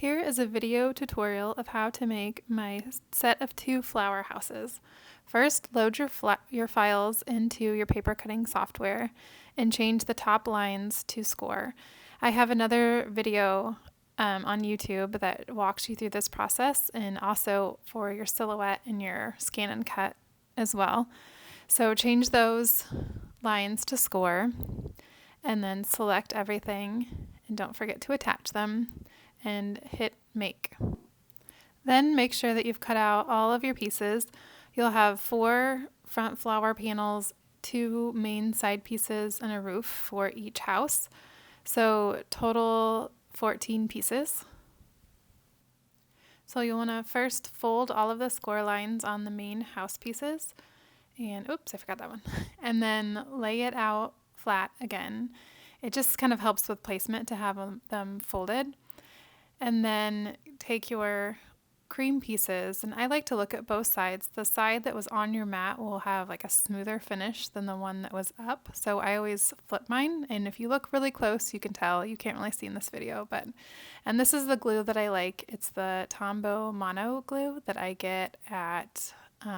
Here is a video tutorial of how to make my set of 2 flower houses. First, load your files into your paper cutting software and change the top lines to score. I have another video on YouTube that walks you through this process, and also for your silhouette and your scan and cut as well. So change those lines to score and then select everything, and don't forget to attach them and hit make. Then make sure that you've cut out all of your pieces. You'll have 4 front flower panels, 2 main side pieces, and a roof for each house. So total 14 pieces. So you'll want to first fold all of the score lines on the main house pieces. And oops, I forgot that one. And then lay it out flat again. It just kind of helps with placement to have them folded. And then take your cream pieces, and I like to look at both sides. The side that was on your mat will have like a smoother finish than the one that was up, so I always flip mine, and if you look really close you can tell. You can't really see in this video, and this is the glue that I like. It's the Tombow Mono glue that I get at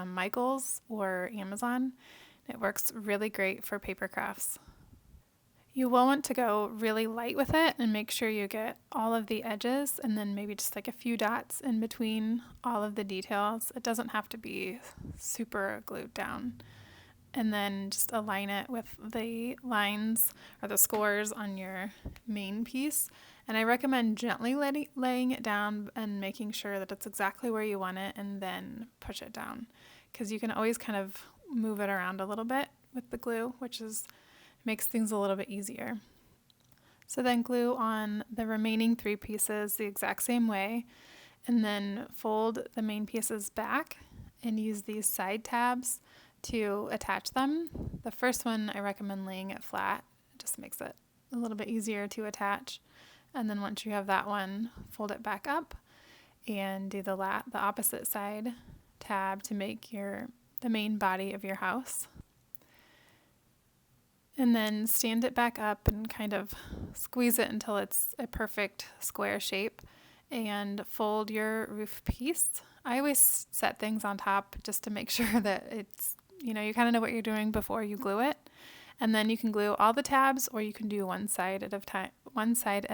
Michael's or Amazon. It works really great for paper crafts. You will want to go really light with it and make sure you get all of the edges, and then maybe just like a few dots in between all of the details. It doesn't have to be super glued down. And then just align it with the lines or the scores on your main piece. And I recommend gently laying it down and making sure that it's exactly where you want it, and then push it down, because you can always kind of move it around a little bit with the glue, which makes things a little bit easier. So then glue on the remaining 3 pieces the exact same way, and then fold the main pieces back and use these side tabs to attach them. The first one I recommend laying it flat. It just makes it a little bit easier to attach. And then once you have that one, fold it back up and do the opposite side tab to make the main body of your house. And then stand it back up and kind of squeeze it until it's a perfect square shape, and fold your roof piece. I always set things on top just to make sure that it's, you kind of know what you're doing before you glue it. And then you can glue all the tabs, or you can do one side at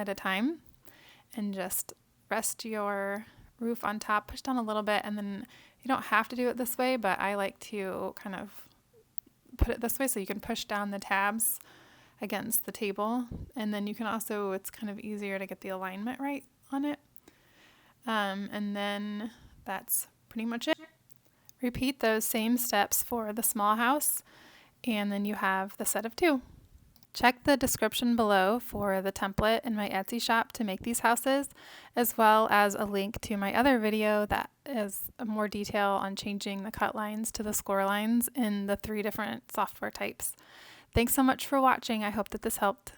a time, and just rest your roof on top, push down a little bit, and then you don't have to do it this way, but I like to kind of put it this way so you can push down the tabs against the table, and then you can also, it's kind of easier to get the alignment right on it. And then that's pretty much it. Repeat those same steps for the small house, and then you have the set of 2. Check the description below for the template in my Etsy shop to make these houses, as well as a link to my other video that is more detail on changing the cut lines to the score lines in the 3 different software types. Thanks so much for watching. I hope that this helped.